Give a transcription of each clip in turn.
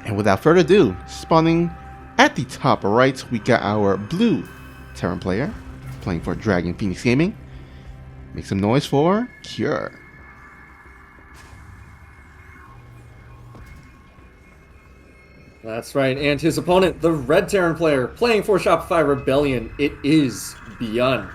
And without further ado, spawning at the top right, we got our blue Terran player playing for Dragon Phoenix Gaming. Make some noise for Cure. That's right, and his opponent, the red Terran player, playing for Shopify Rebellion, it is Byun.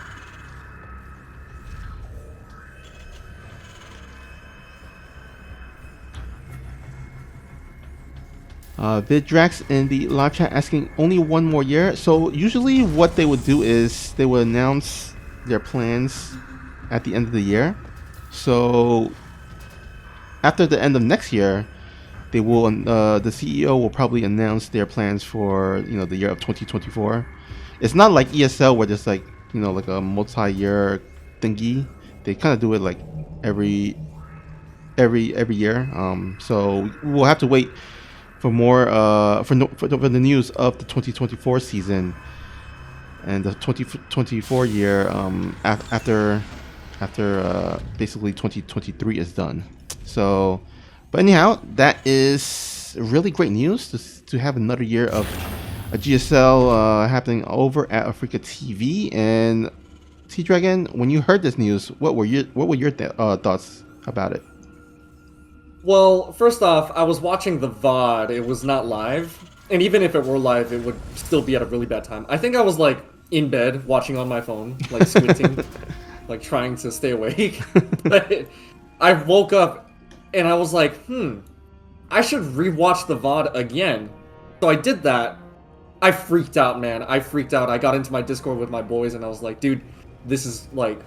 VidDrax in the live chat asking only one more year. So usually what they would do is they would announce their plans at the end of the year. So after the end of next year, they will the CEO will probably announce their plans for the year of 2024. It's not like ESL where there's like like a multi-year thingy. They kind of do it like every year. So we'll have to wait for more for the news of the 2024 season and the 2024 year after basically 2023 is done. So, but anyhow, that is really great news to have another year of a GSL happening over at Africa TV. And TeaDragon, when you heard this news, what were your thoughts about it? Well, first off, I was watching the VOD. It was not live. And even if it were live, it would still be at a really bad time. I think I was like in bed watching on my phone, like squinting, like trying to stay awake. But I woke up and I was like, I should rewatch the VOD again. So I did that. I freaked out, man. I freaked out. I got into my Discord with my boys and I was like, dude, this is like,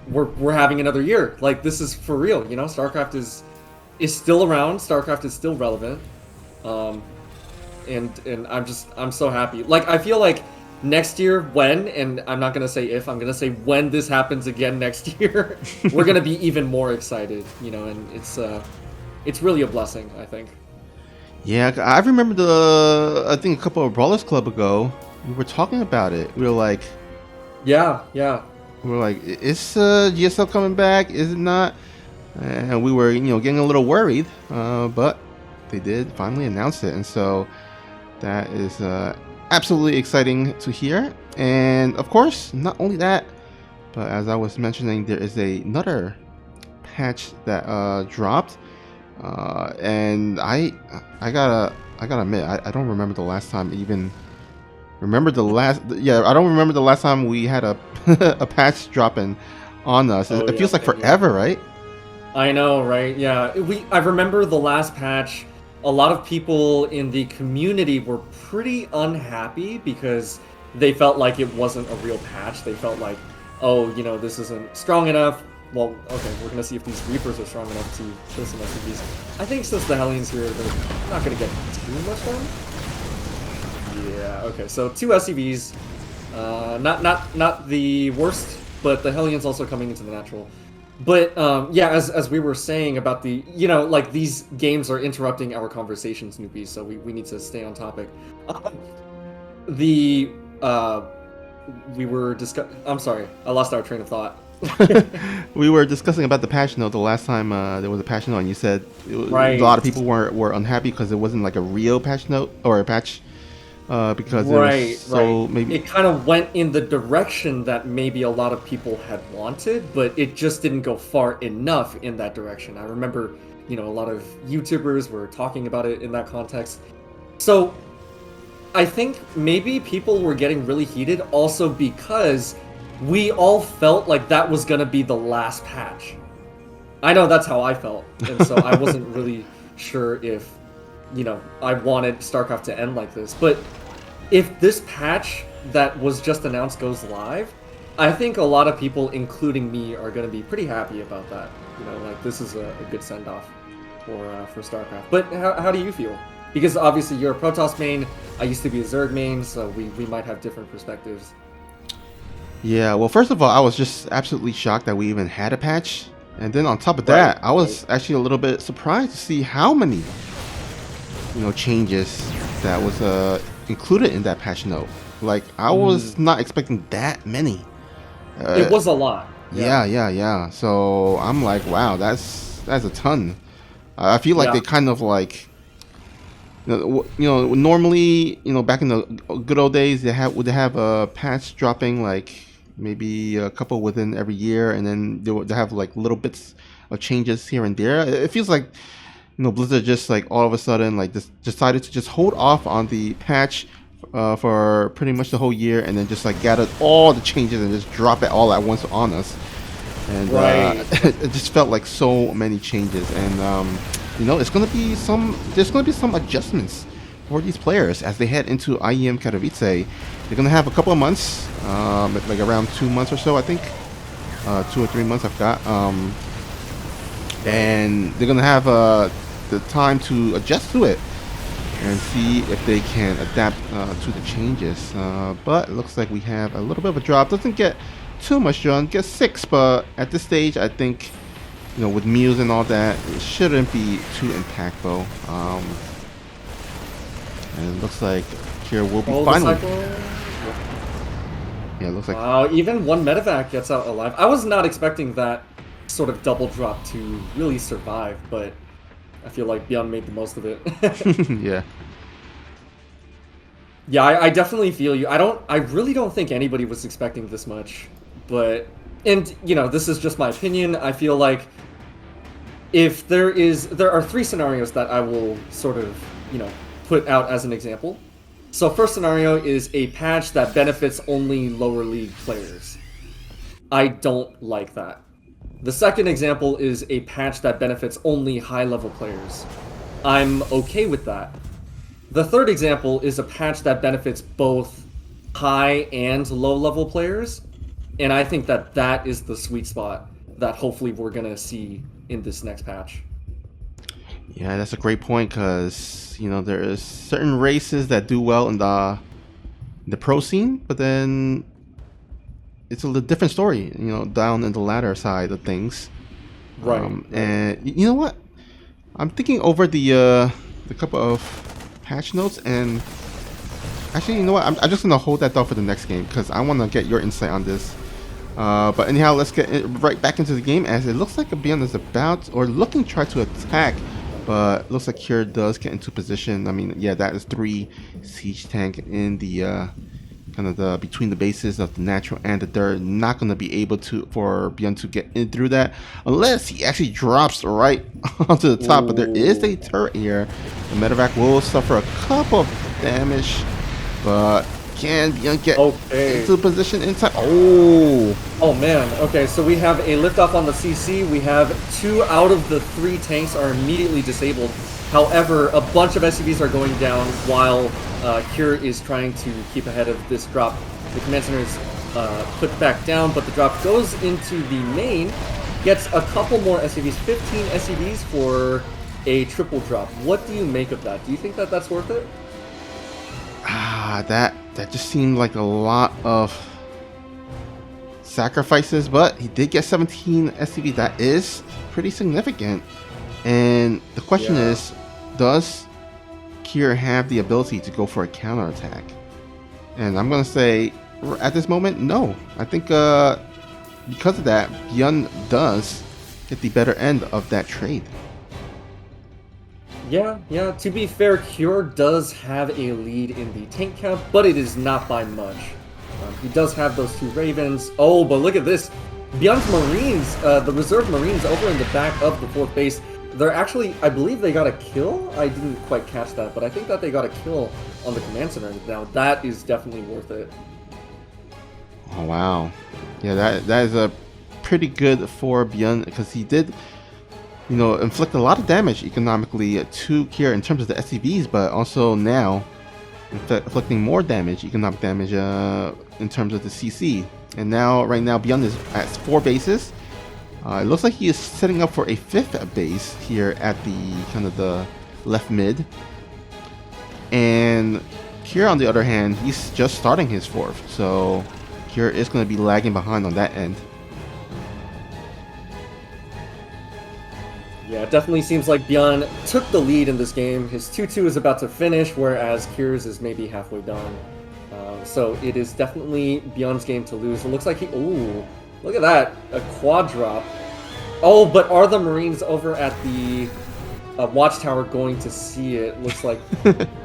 we're having another year. Like, this is for real, StarCraft is still around. StarCraft is still relevant, and I'm so happy. Like, I feel like next year, and I'm not gonna say if, I'm gonna say when this happens again next year, we're gonna be even more excited, and it's really a blessing, I think. Yeah, I remember I think a couple of Brawlers Club ago, we were talking about it. We were like, yeah. We were like, is GSL coming back? Is it not? And we were, getting a little worried, but they did finally announce it, and so that is absolutely exciting to hear. And of course, not only that, but as I was mentioning, there is another patch that dropped, and I gotta admit, I don't remember the last time I don't remember the last time we had a a patch dropping on us. It feels like forever, right? I know, right? Yeah, I remember the last patch. A lot of people in the community were pretty unhappy because they felt like it wasn't a real patch. They felt like, this isn't strong enough. Well, okay, we're gonna see if these Reapers are strong enough to kill some SCVs. I think since the Hellions here, they're not gonna get too much damage. Yeah. Okay. So 2 SCVs, not the worst, but the Hellions also coming into the natural. But as we were saying about the, like these games are interrupting our conversation, Snoopy, so we need to stay on topic. We were I'm sorry, I lost our train of thought. We were discussing about the patch note the last time there was a patch note, and you said right. A lot of people were unhappy because it wasn't like a real patch note or a patch. Because maybe it kind of went in the direction that maybe a lot of people had wanted, but it just didn't go far enough in that direction. I remember, a lot of YouTubers were talking about it in that context. So I think maybe people were getting really heated also because we all felt like that was going to be the last patch. I know that's how I felt, and so I wasn't really sure if I wanted StarCraft to end like this. But if this patch that was just announced goes live, I think a lot of people, including me, are going to be pretty happy about that. Like this is a good send-off for StarCraft. But how do you feel? Because obviously you're a Protoss main, I used to be a Zerg main, so we might have different perspectives. Yeah, well, first of all, I was just absolutely shocked that we even had a patch. And then on top of that, I was actually a little bit surprised to see how many changes that was included in that patch note. Like, I was not expecting that many. It was a lot. Yeah. So I'm like, wow, that's a ton. I feel like they kind of like Normally, back in the good old days, would they have a patch dropping like maybe a couple within every year, and then they have like little bits of changes here and there. It feels like Blizzard just like all of a sudden like just decided to just hold off on the patch for pretty much the whole year, and then just like gathered all the changes and just drop it all at once on us. And Right. it just felt like so many changes, and there's gonna be some adjustments for these players as they head into IEM Katowice. They're gonna have a couple of months, like around 2 months or so, I think, 2 or 3 months. I've got, and they're gonna have the time to adjust to it and see if they can adapt to the changes. But it looks like we have a little bit of a drop. Doesn't get too much drawn, gets 6, but at this stage, I think, with Muse and all that, it shouldn't be too impactful. And it looks like Kira will be finally. Yeah, it looks like. Wow, even one medevac gets out alive. I was not expecting that sort of double drop to really survive, but I feel like Byun made the most of it. Yeah. Yeah, I definitely feel you. I really don't think anybody was expecting this much, but, and this is just my opinion. I feel like if there are 3 scenarios that I will sort of, put out as an example. So first scenario is a patch that benefits only lower league players. I don't like that. The second example is a patch that benefits only high level players. I'm okay with that. The third example is a patch that benefits both high and low level players, and I think that is the sweet spot that hopefully we're gonna see in this next patch. Yeah, that's a great point, because there is certain races that do well in the pro scene, but then it's a little different story, down in the ladder side of things. Right. And you know what? I'm thinking over the couple of patch notes, and actually, you know what? I'm just gonna hold that thought for the next game, because I want to get your insight on this. But anyhow, let's get right back into the game, as it looks like Byun is about or looking to try to attack, but looks like Kira does get into position. I mean, yeah, that is 3 siege tank in the kind of the between the bases of the natural and the dirt. Not going to be able for Byun to get in through that unless he actually drops right onto the top. But there is a turret here. The medevac will suffer a couple of damage, but can Byun get into position inside? Oh man. Okay, so we have a liftoff on the CC. We have 2 out of the 3 tanks are immediately disabled. However, a bunch of SCVs are going down while Kira is trying to keep ahead of this drop. The command center is put back down, but the drop goes into the main, gets a couple more SCVs, 15 SCVs for a triple drop. What do you make of that? Do you think that that's worth it? That just seemed like a lot of sacrifices, but he did get 17 SCVs. That is pretty significant. And the question is, does Kira have the ability to go for a counterattack? And I'm going to say, at this moment, no. I think because of that, Byun does get the better end of that trade. Yeah. To be fair, Kira does have a lead in the tank count, but it is not by much. He does have those 2 Ravens. Oh, but look at this. Byun's Marines, the reserve Marines over in the back of the 4th base, they're actually, I believe they got a kill? I didn't quite catch that, but I think that they got a kill on the command center. Now, that is definitely worth it. Oh, wow. Yeah, that is a pretty good for Byun, because he did, inflict a lot of damage economically to Kira in terms of the SCVs, but also now inflicting more damage, economic damage, in terms of the CC. And right now, Byun is at 4 bases. It looks like he is setting up for a 5th base here at the kind of the left mid. And Kira, on the other hand, he's just starting his 4th, so Kira is going to be lagging behind on that end. Yeah, it definitely seems like Byun took the lead in this game. His 2-2 is about to finish, whereas Kira's is maybe halfway done. So it is definitely Byun's game to lose. It looks like ooh, look at that, a quad drop. Oh, but are the Marines over at the watchtower going to see it. Looks like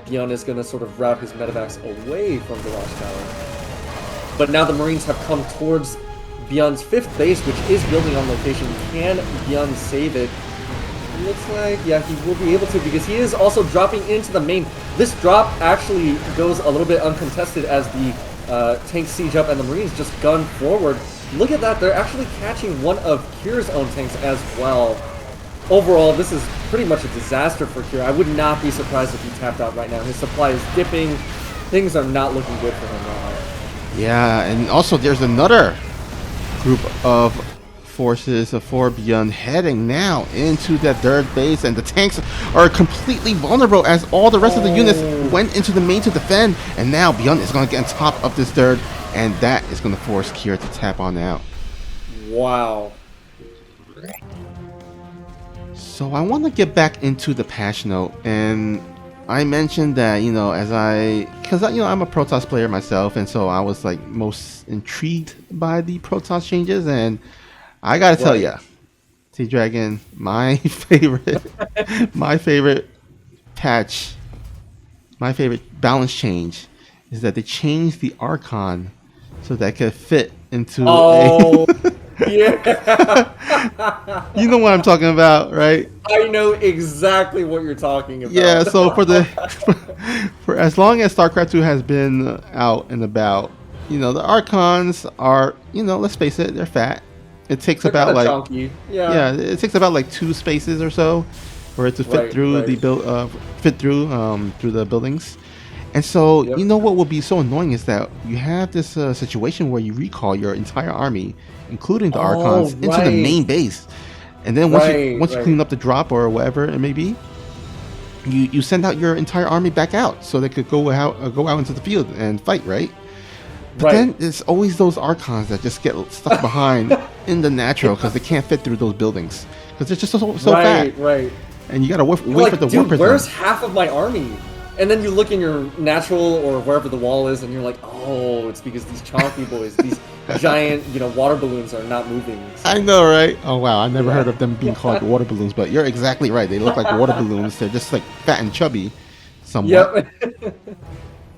Byun is going to sort of route his medevacs away from the watchtower. But now the Marines have come towards Byun's 5th base, which is building on location. Can Byun save it? Looks like, yeah, he will be able to, because he is also dropping into the main. This drop actually goes a little bit uncontested as the tanks siege up and the Marines just gun forward. Look at that, they're actually catching one of Kyr's own tanks as well. Overall, this is pretty much a disaster for Kyr. I would not be surprised if he tapped out right now. His supply is dipping. Things are not looking good for him right now. Yeah, and also there's another group of forces for Byun heading now into that 3rd base, and the tanks are completely vulnerable as all the rest of the units went into the main to defend, and now Byun is going to get on top of this 3rd, and that is going to force Kyr to tap on out. Wow. So I want to get back into the patch note, and I mentioned that, you know, because I'm a Protoss player myself, and so I was like most intrigued by the Protoss changes, and I gotta tell ya, TeaDragon, my favorite patch, my favorite balance change is that they changed the Archon so that it could fit into yeah. You know what I'm talking about, right? I know exactly what you're talking about. Yeah, so for as long as StarCraft 2 has been out and about, you know, the Archons are, you know, let's face it, they're fat. It takes They're about like chunky. Yeah, it takes about like 2 spaces or so for it to fit through the build, through the buildings. And so, you know what would be so annoying is that you have this situation where you recall your entire army, including the Archons, into the main base, and then once you clean up the drop or whatever it may be, you send out your entire army back out so they could go out into the field and fight, right? But then there's always those Archons that just get stuck behind in the natural because they can't fit through those buildings because they're just so fat. Right. And you gotta wait like, for the dude, warpers. Where's half of my army? And then you look in your natural or wherever the wall is, and you're like, oh, it's because these chonky boys, these giant, water balloons are not moving. So. I know, right? Oh wow, I never heard of them being called water balloons, but you're exactly right. They look like water balloons. They're just like fat and chubby, somewhat. Yep.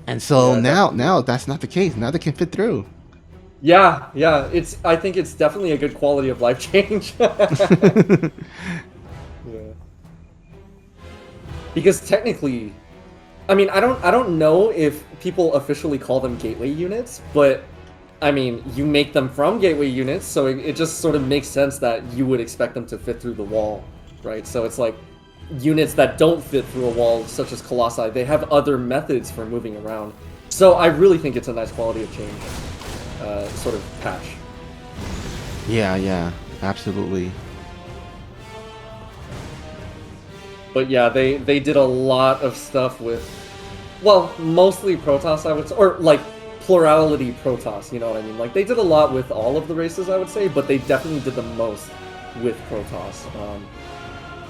And so now that's not the case. Now they can fit through. Yeah. I think it's definitely a good quality of life change. Yeah. Because technically, I mean, I don't know if people officially call them gateway units, but I mean, you make them from gateway units, so it just sort of makes sense that you would expect them to fit through the wall, right? So it's like units that don't fit through a wall, such as Colossi, they have other methods for moving around. So I really think it's a nice quality of change sort of patch. Yeah, absolutely. But yeah, they did a lot of stuff with, well, mostly Protoss, I would say, or like plurality Protoss, you know what I mean? Like they did a lot with all of the races, I would say, but they definitely did the most with Protoss.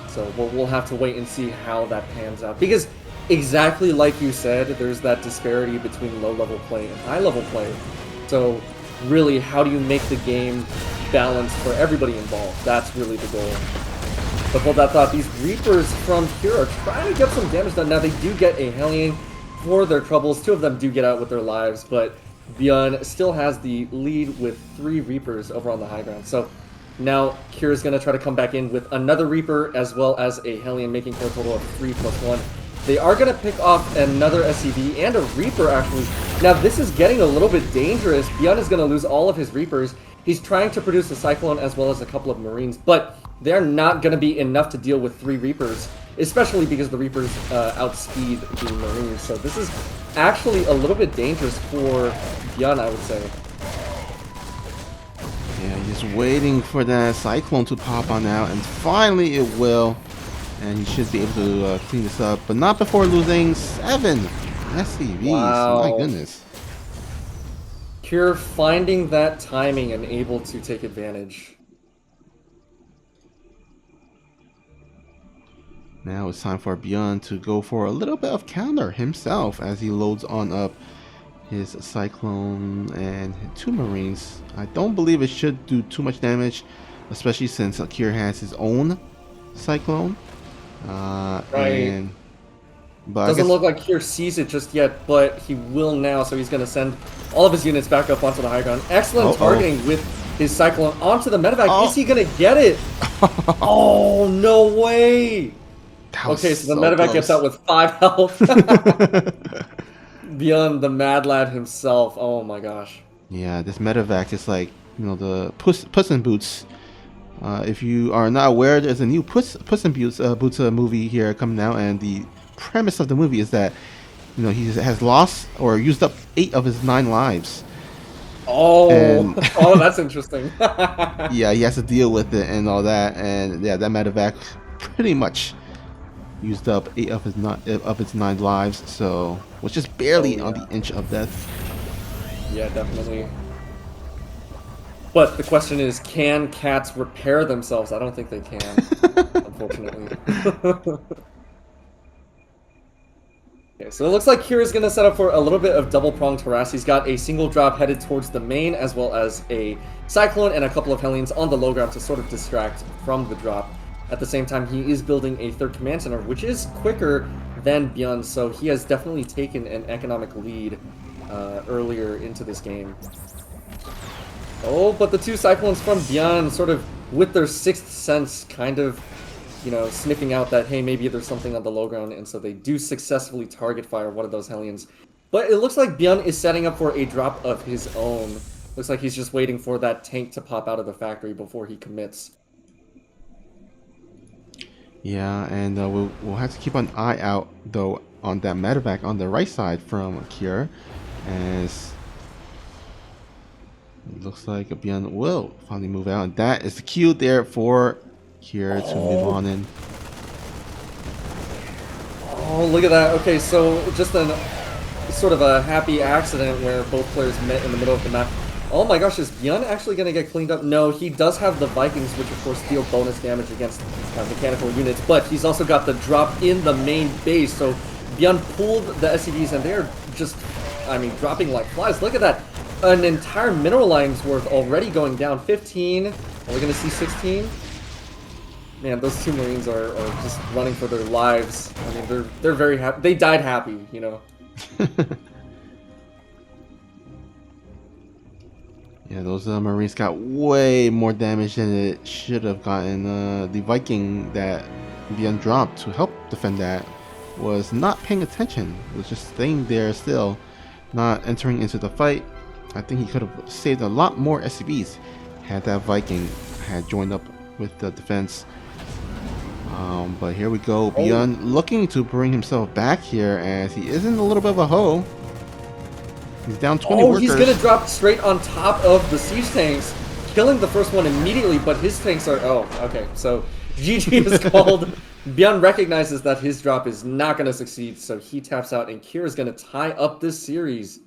So we'll have to wait and see how that pans out. Because exactly like you said, there's that disparity between low-level play and high-level play. So really, how do you make the game balanced for everybody involved? That's really the goal. But hold that thought, these Reapers from Kyr are trying to get some damage done. Now they do get a Hellion for their troubles. 2 of them do get out with their lives, but Byun still has the lead with 3 Reapers over on the high ground. So now Kyr is going to try to come back in with another Reaper as well as a Hellion, making for a total of 3+1. They are going to pick off another SCV and a Reaper, actually. Now this is getting a little bit dangerous. Byun is going to lose all of his Reapers. He's trying to produce a Cyclone as well as a couple of Marines, but they're not going to be enough to deal with 3 Reapers, especially because the Reapers outspeed the Marines. So this is actually a little bit dangerous for Byun, I would say. Yeah, he's waiting for that Cyclone to pop on out, and finally it will. And he should be able to clean this up, but not before losing 7 SCVs. Wow. My goodness. Kyr finding that timing and able to take advantage. Now it's time for Byun to go for a little bit of counter himself as he loads on up his Cyclone and 2 Marines. I don't believe it should do too much damage, especially since Kyr has his own Cyclone. Right. But I Doesn't guess look like Kier sees it just yet, but he will now, so he's going to send all of his units back up onto the high ground. Excellent targeting with his Cyclone onto the medevac. Is he going to get it? Oh, no way! That was Okay, so the so medevac gets close. out with 5 health. Beyond the mad lad himself. Oh my gosh. Yeah, this medevac is like, the Puss in Boots. If you are not aware, there's a new Puss in Boots movie here coming out, and the premise of the movie is that he has lost or used up 8 of his 9 lives. Oh, And oh, that's interesting. yeah, he has to deal with it and all that, and yeah, that medevac pretty much used up 8 of its 9 lives, so was just barely Oh, on the yeah. inch of death. Yeah, definitely. But the question is, can cats repair themselves? I don't think they can, unfortunately. Okay, so it looks like Kira's going to set up for a little bit of double-pronged harass. He's got a single drop headed towards the main, as well as a Cyclone and a couple of Hellions on the low ground to sort of distract from the drop. At the same time, he is building a third command center, which is quicker than Byun, so he has definitely taken an economic lead earlier into this game. Oh, but the 2 Cyclones from Byun, sort of with their 6th sense, kind of, sniffing out that, hey, maybe there's something on the low ground, and so they do successfully target fire one of those Hellions. But it looks like Byun is setting up for a drop of his own. Looks like he's just waiting for that tank to pop out of the factory before he commits. Yeah, and we'll have to keep an eye out, though, on that medevac on the right side from Kier, as it looks like Byun will finally move out, and that is the cue there for Kier to move on in. Oh, look at that. Okay, so just a sort of a happy accident where both players met in the middle of the map. Oh my gosh, is Byun actually going to get cleaned up? No, he does have the Vikings, which of course deal bonus damage against mechanical units, but he's also got the drop in the main base, so Byun pulled the SCVs, and they're just, dropping like flies. Look at that. An entire mineral line's worth already going down. 15. Are we going to see 16? Man, those 2 Marines are just running for their lives. They're very happy. They died happy, Yeah, those Marines got way more damage than it should have gotten. The Viking that Byun dropped to help defend that was not paying attention. Was just staying there still, not entering into the fight. I think he could have saved a lot more SCVs had that Viking had joined up with the defense. But here we go. Byun looking to bring himself back here, as he is in a little bit of a hole. He's down 20 workers. He's gonna drop straight on top of the siege tanks, killing the first one immediately, but his tanks are... Oh, okay, so GG is called. Byun recognizes that his drop is not gonna succeed, so he taps out, and Kier is gonna tie up this series.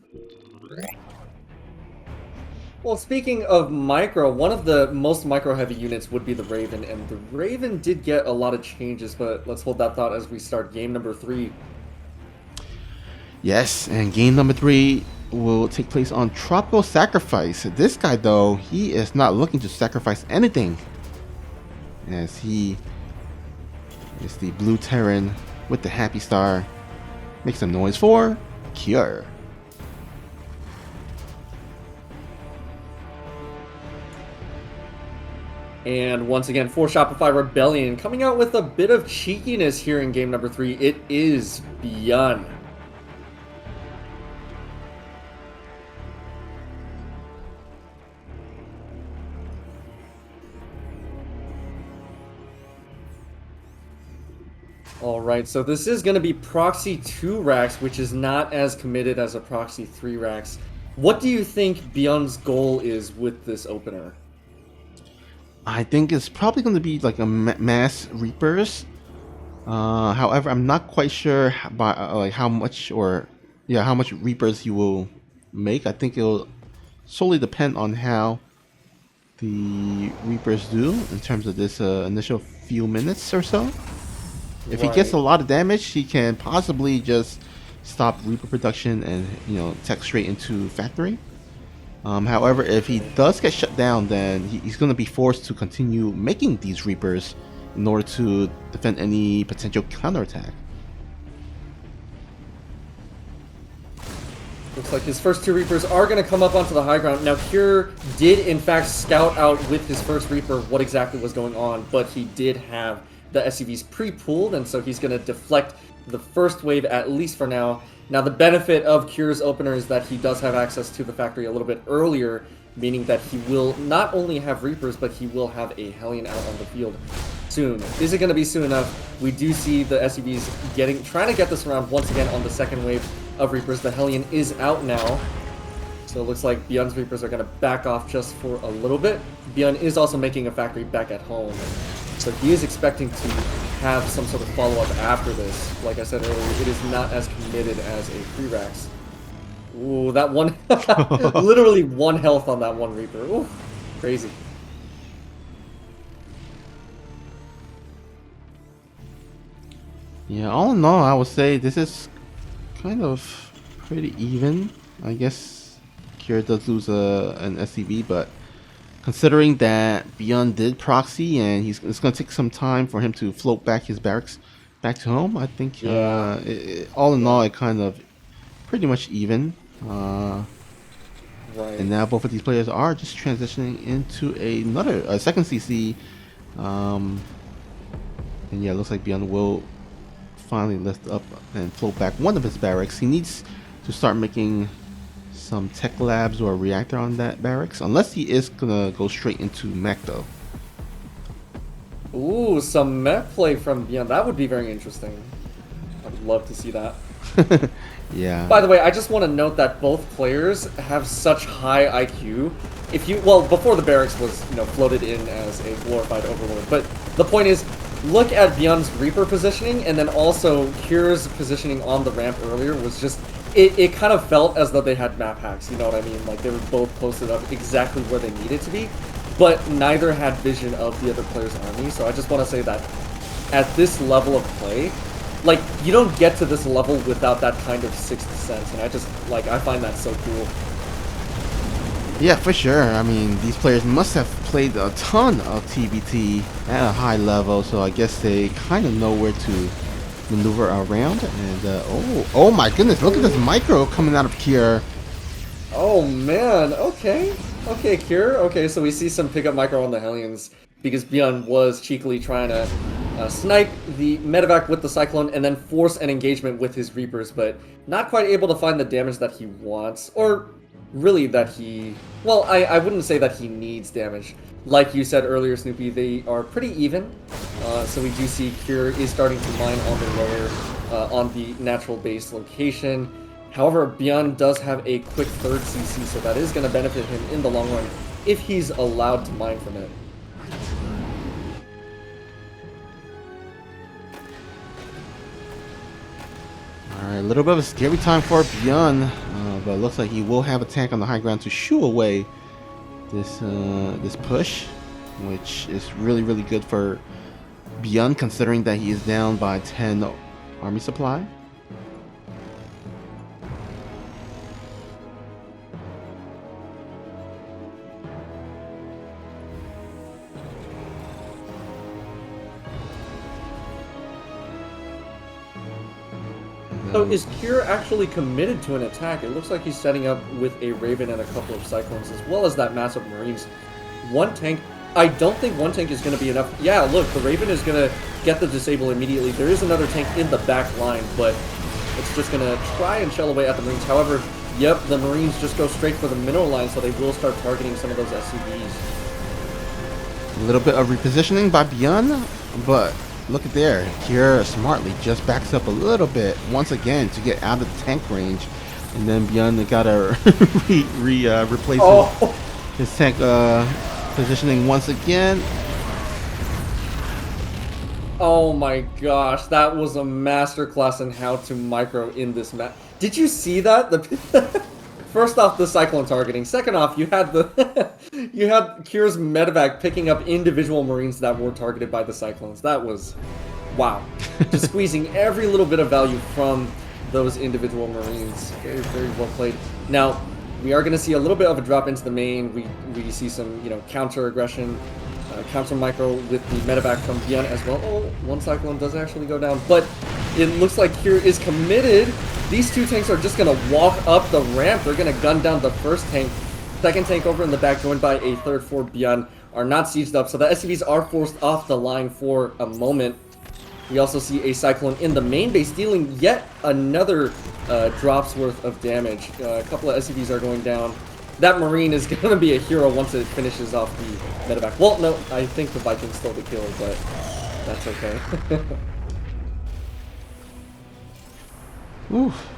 Well, speaking of micro, one of the most micro-heavy units would be the Raven, and the Raven did get a lot of changes, but let's hold that thought as we start game number 3. Yes, and game number 3 will take place on Tropical Sacrifice. This guy, though, he is not looking to sacrifice anything, as he is the Blue Terran with the Happy Star. Make some noise for Kier. And once again, for Shopify Rebellion, coming out with a bit of cheekiness here in game number 3, it is Byun. Alright, so this is going to be Proxy 2 racks, which is not as committed as a Proxy 3 racks. What do you think Byun's goal is with this opener? I think it's probably going to be like a mass Reapers. However, I'm not quite sure by like how much Reapers he will make. I think it'll solely depend on how the Reapers do in terms of this initial few minutes or so. If he gets a lot of damage, he can possibly just stop Reaper production and tech straight into factory. However, if he does get shut down, then he's going to be forced to continue making these Reapers in order to defend any potential counterattack. Looks like his first 2 Reapers are going to come up onto the high ground. Now, Cure did, in fact, scout out with his first Reaper what exactly was going on, but he did have the SCVs pre-pulled, and so he's going to deflect the first wave, at least for now. Now, the benefit of Cure's opener is that he does have access to the factory a little bit earlier, meaning that he will not only have Reapers, but he will have a Hellion out on the field soon. Is it going to be soon enough? We do see the SCVs trying to get this around once again on the second wave of Reapers. The Hellion is out now, so it looks like Byun's Reapers are going to back off just for a little bit. Byun is also making a factory back at home, so he is expecting to have some sort of follow-up after this. Like I said earlier, it is not as committed as a Pre-Rax. Ooh, that one, literally 1 health on that 1 Reaper. Ooh, crazy. Yeah, all in all, I would say this is kind of pretty even. I guess Cure does lose an SCV, but considering that Byun did proxy and it's going to take some time for him to float back his barracks back to home, I think all in all, it kind of pretty much even. Right. And now both of these players are just transitioning into a second CC. And yeah, it looks like Byun will finally lift up and float back one of his barracks. He needs to start making some tech labs or a reactor on that barracks, unless he is gonna go straight into mech though. Ooh, some mech play from Byun. That would be very interesting. I would love to see that. Yeah. By the way, I just want to note that both players have such high IQ. Before the barracks was, floated in as a glorified overlord, but the point is, look at Byun's Reaper positioning, and then also Cure's positioning on the ramp earlier was just, it kind of felt as though they had map hacks, you know what I mean? Like, they were both posted up exactly where they needed to be, but neither had vision of the other player's army, so I just want to say that at this level of play, like, you don't get to this level without that kind of sixth sense, and I find that so cool. Yeah, for sure. I mean, these players must have played a ton of TBT at a high level, so I guess they kind of know where to maneuver around. And oh my goodness, look at this micro coming out of Cure. Oh man, okay, Cure. Okay, so we see some pickup micro on the Hellions because Byun was cheekily trying to snipe the medevac with the Cyclone and then force an engagement with his Reapers, but not quite able to find the damage that he wants, or really that he... Well, I wouldn't say that he needs damage. Like you said earlier, Snoopy, they are pretty even. So we do see Cure is starting to mine on the lower, on the natural base location. However, Byun does have a quick third CC, so that is going to benefit him in the long run if he's allowed to mine from it. Alright, a little bit of a scary time for Byun, but it looks like he will have a tank on the high ground to shoo away this push, which is really, really good for Byun, considering that he is down by 10 army supply. So is Cure actually committed to an attack? It looks like he's setting up with a Raven and a couple of Cyclones, as well as that massive Marines. One tank, I don't think one tank is going to be enough. Yeah, look, the Raven is going to get the disable immediately. There is another tank in the back line, but it's just going to try and shell away at the Marines. However, yep, the Marines just go straight for the mineral line, so they will start targeting some of those SCVs. A little bit of repositioning by Byun, but look at there. Cure smartly just backs up a little bit once again to get out of the tank range, and then Byun gotta replace his tank positioning once again. Oh my gosh, that was a masterclass in how to micro in this map. Did you see that? First off, the Cyclone targeting. Second off, you had you had Cure's medevac picking up individual Marines that were targeted by the Cyclones. That was, wow. Just squeezing every little bit of value from those individual Marines. Very, very well played. Now, we are going to see a little bit of a drop into the main. We see some, counter aggression Counter Micro with the medevac from Byun as well. Oh, one Cyclone does actually go down, but it looks like Kier is committed. These two tanks are just going to walk up the ramp. They're going to gun down the first tank. Second tank over in the back, joined by a third for Byun, are not sieged up, so the SCVs are forced off the line for a moment. We also see a Cyclone in the main base, dealing yet another drop's worth of damage. A couple of SCVs are going down. That Marine is going to be a hero once it finishes off the medevac. Well, no, I think the Vikings stole the kill, but that's okay. Oof.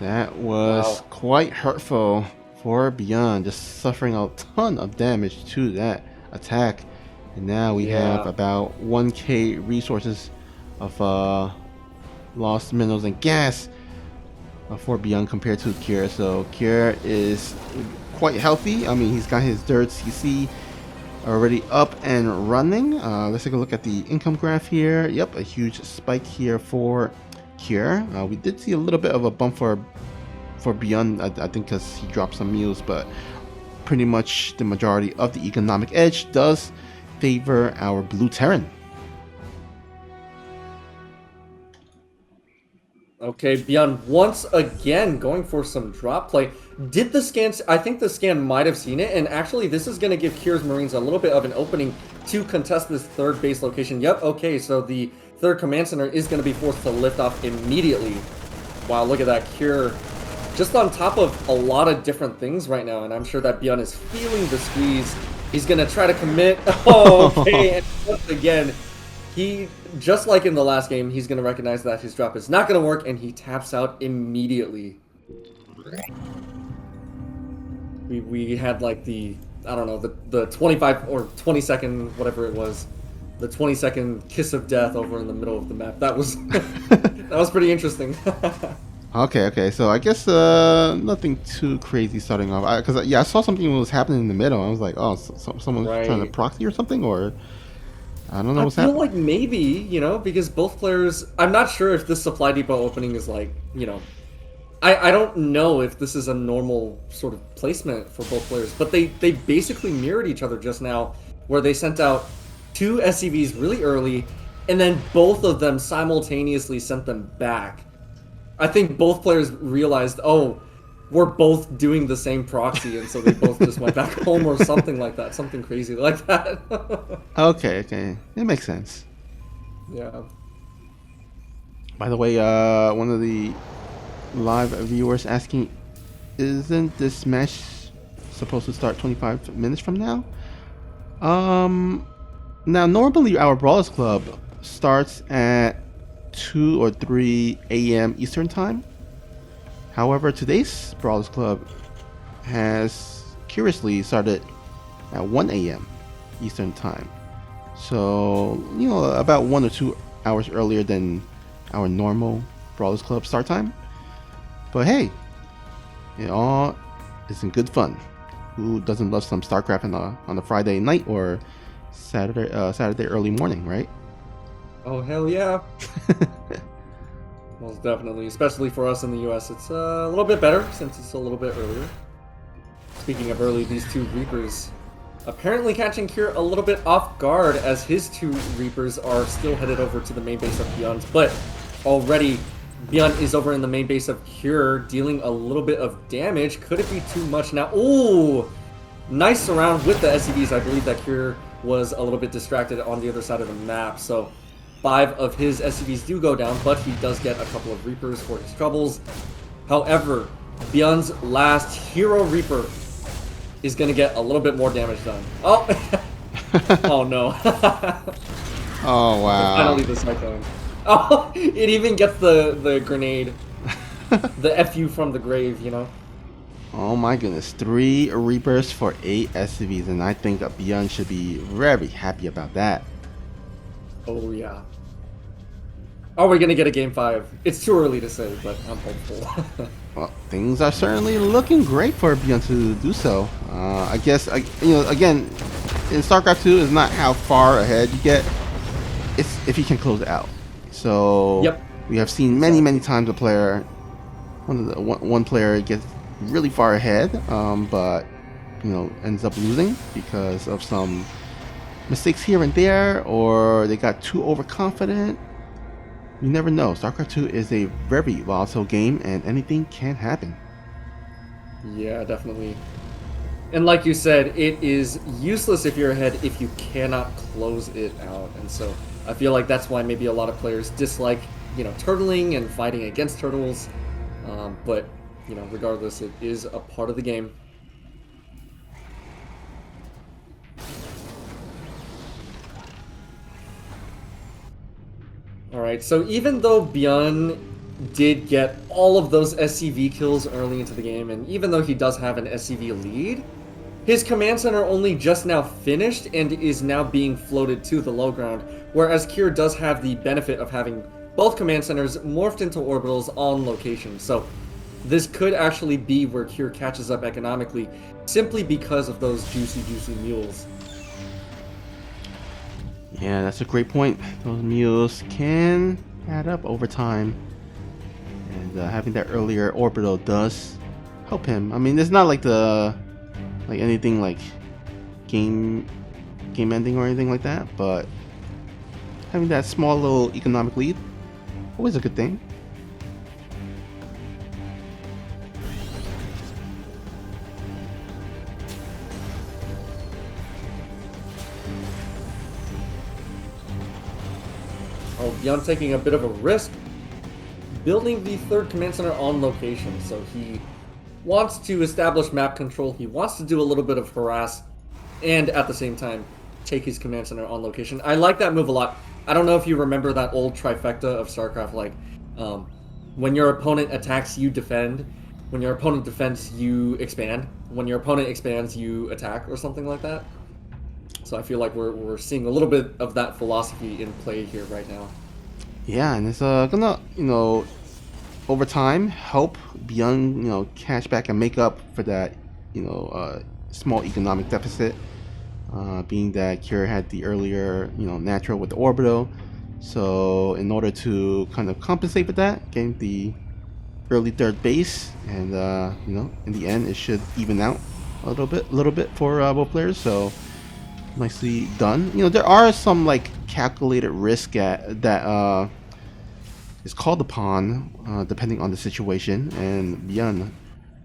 That was quite hurtful for Byun, just suffering a ton of damage to that attack. And now we have about 1k resources of lost minerals and gas for Byun compared to Kier. So Kier is quite healthy. I mean, he's got his third CC already up and running. Let's take a look at the income graph here. Yep, a huge spike here for Kier. We did see a little bit of a bump for Byun, I think, because he dropped some mules, but pretty much the majority of the economic edge does favor our blue Terran. Okay, Byun once again going for some drop play. Did the scans? I think the scan might have seen it, and actually this is going to give Kier's Marines a little bit of an opening to contest this third base location. Yep, okay, so the third command center is going to be forced to lift off immediately. Wow, look at that. Kier just on top of a lot of different things right now, and I'm sure that Byun is feeling the squeeze. He's going to try to commit. Oh, okay, and once again, he, just like in the last game, he's going to recognize that his drop is not going to work, and he taps out immediately. We had like the, I don't know, the 25 or 20 second, whatever it was, the 20-second kiss of death over in the middle of the map. That was that was pretty interesting. Okay, so I guess nothing too crazy starting off. Because I saw something was happening in the middle. I was like, oh, someone's trying to proxy or something, or I don't know what's happening. I feel like maybe, you know, because both players, I'm not sure if this supply depot opening is like, you know, I don't know if this is a normal sort of placement for both players, but they basically mirrored each other just now, where they sent out two SCVs really early, and then both of them simultaneously sent them back. I think both players realized, oh, we're both doing the same proxy, and so they both just went back home or something like that, something crazy like that. Okay, it makes sense. Yeah. By the way, one of the live viewers asking, isn't this match supposed to start 25 minutes from now? Now normally our Brawlers Club starts at 2 or 3 a.m. Eastern time. However, today's Brawlers Club has curiously started at 1 a.m. Eastern time. So, you know, about 1 or 2 hours earlier than our normal Brawlers Club start time. But hey, it all is in good fun. Who doesn't love some StarCraft on a Friday night or Saturday early morning, right? Oh, hell yeah. Most definitely, especially for us in the US. It's a little bit better since it's a little bit earlier. Speaking of early, these two Reapers apparently catching Kier a little bit off guard, as his two Reapers are still headed over to the main base of Byun's, but already Byun is over in the main base of Kier, dealing a little bit of damage. Could it be too much now? Ooh! Nice surround with the SCVs. I believe that Kier was a little bit distracted on the other side of the map, so 5 of his SCVs do go down, but he does get a couple of Reapers for his troubles. However, Byun's last Hero Reaper is going to get a little bit more damage done. Oh! Oh no. Oh wow. Finally the Cyclone. Oh, it even gets the grenade. The FU from the grave, you know? Oh my goodness. 3 Reapers for 8 SCVs, and I think Byun should be very happy about that. Oh yeah. Are we gonna get a game 5? It's too early to say, but I'm hopeful. Well, things are certainly looking great for Byun to do so. I guess, you know, again, in StarCraft 2 is not how far ahead you get. It's if you can close it out. So yep. We have seen many times a player, one player gets really far ahead, but you know ends up losing because of some mistakes here and there, or they got too overconfident. You never know. StarCraft 2 is a very volatile game, and anything can happen. Yeah, definitely. And like you said, it is useless if you're ahead if you cannot close it out. And so I feel like that's why maybe a lot of players dislike, turtling and fighting against turtles. But, regardless, it is a part of the game. Alright, so even though Byun did get all of those SCV kills early into the game, and even though he does have an SCV lead, his command center only just now finished and is now being floated to the low ground, whereas Kier does have the benefit of having both command centers morphed into orbitals on location. So this could actually be where Kier catches up economically simply because of those juicy mules. Yeah, that's a great point. Those mules can add up over time. And having that earlier orbital does help him. I mean, it's not like anything like game ending or anything like that, but having that small little economic lead, always a good thing. Oh, Byun taking a bit of a risk, building the third command center on location. So he wants to establish map control, he wants to do a little bit of harass, and at the same time, take his command center on location. I like that move a lot. I don't know if you remember that old trifecta of StarCraft, like, when your opponent attacks, you defend. When your opponent defends, you expand. When your opponent expands, you attack, or something like that. So I feel like we're seeing a little bit of that philosophy in play here right now. Yeah, and it's gonna, over time help Byun, cash back and make up for that, small economic deficit. Being that Kier had the earlier, natural with the orbital. So in order to kind of compensate for that, getting the early third base, and in the end it should even out a little bit for both players. So nicely done. There are some like calculated risk that is called upon depending on the situation, and Byun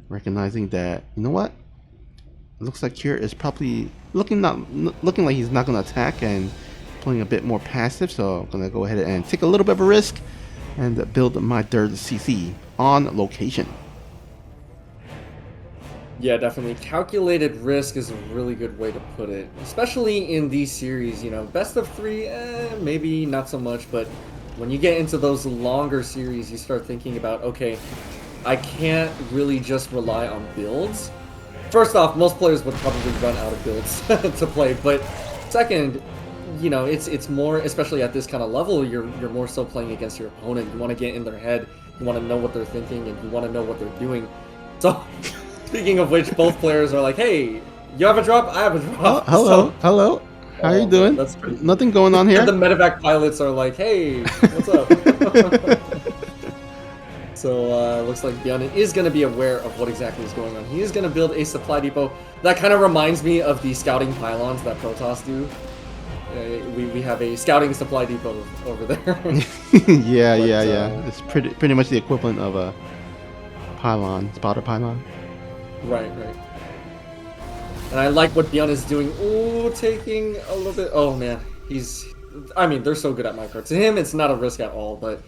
recognizing that, it looks like Kier is probably looking like he's not going to attack and playing a bit more passive, so I'm going to go ahead and take a little bit of a risk and build my third CC on location. Yeah, definitely. Calculated risk is a really good way to put it, especially in these series. Best of 3, maybe not so much, but when you get into those longer series, you start thinking about, okay, I can't really just rely on builds. First off, most players would probably run out of builds to play, but second, it's more, especially at this kind of level, you're more so playing against your opponent. You want to get in their head, you want to know what they're thinking, and you want to know what they're doing. So, speaking of which, both players are like, hey, you have a drop, I have a drop. Hello. How are you doing? That's pretty Nothing going on here? The medevac pilots are like, hey, what's up? So, looks like Byun is going to be aware of what exactly is going on. He is going to build a supply depot. That kind of reminds me of the scouting pylons that Protoss do. We have a scouting supply depot over there. yeah. It's pretty much the equivalent of a pylon, spotter pylon. Right. And I like what Byun is doing. Ooh, taking a little bit. Oh man, they're so good at micro. To him, it's not a risk at all, but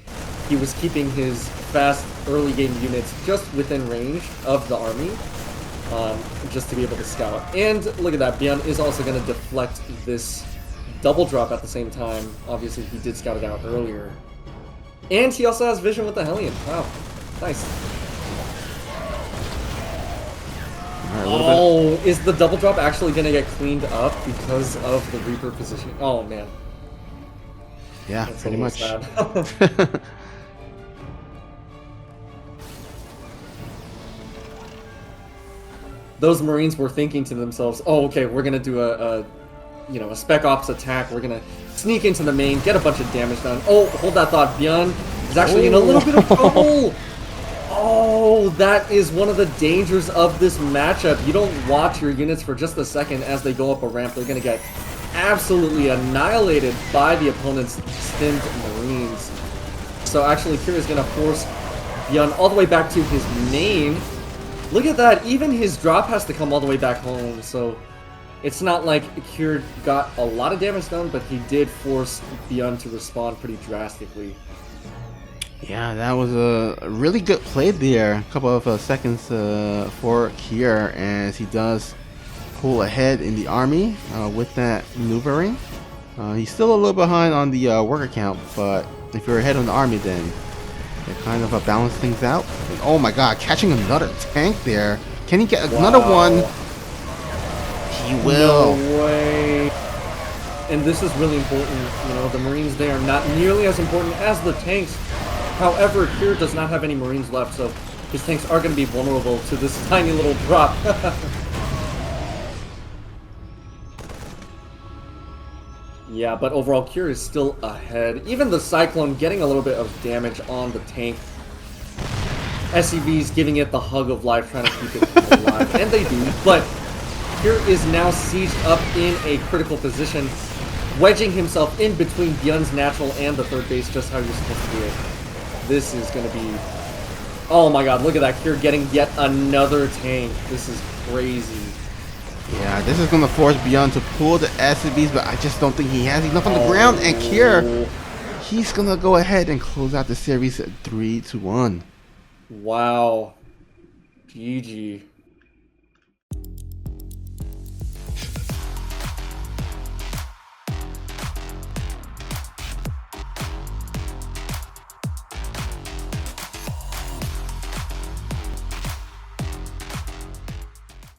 he was keeping his fast early game units just within range of the army, just to be able to scout. And look at that, Byun is also going to deflect this double drop at the same time. Obviously, he did scout it out earlier. And he also has vision with the Hellion. Wow, nice. Oh, is the double drop actually going to get cleaned up because of the Reaper positioning? Oh, man. Yeah, that's pretty much. Those Marines were thinking to themselves, oh, okay, we're going to do a spec ops attack. We're going to sneak into the main, get a bunch of damage done. Oh, hold that thought. Byun is actually in a little bit of trouble. Oh, that is one of the dangers of this matchup. You don't watch your units for just a second as they go up a ramp. They're going to get absolutely annihilated by the opponent's stimmed Marines. So actually, Kier is going to force Byun all the way back to his main. Look at that, even his drop has to come all the way back home, so it's not like Kier got a lot of damage done, but he did force Byun to respond pretty drastically. Yeah, that was a really good play there. A couple of seconds for Kier as he does pull ahead in the army with that maneuvering. He's still a little behind on the worker count, but if you're ahead on the army, then it kind of balance things out. And, oh my god, catching another tank there. Can he get another one? He will. No way. And this is really important. You know, the Marines, they are not nearly as important as the tanks. However, Kier does not have any Marines left, so his tanks are going to be vulnerable to this tiny little drop. Yeah, but overall, Kier is still ahead. Even the Cyclone getting a little bit of damage on the tank. SCV's giving it the hug of life, trying to keep it alive, and they do. But Kier is now sieged up in a critical position, wedging himself in between Byun's natural and the third base, just how you're supposed to do it. This is going to be... Oh my god, look at that. Kier getting yet another tank. This is crazy. Yeah, this is going to force Byun to pull the SCVs, but I just don't think he has enough on the ground. And Kier, he's going to go ahead and close out the series 3-1. Wow. GG.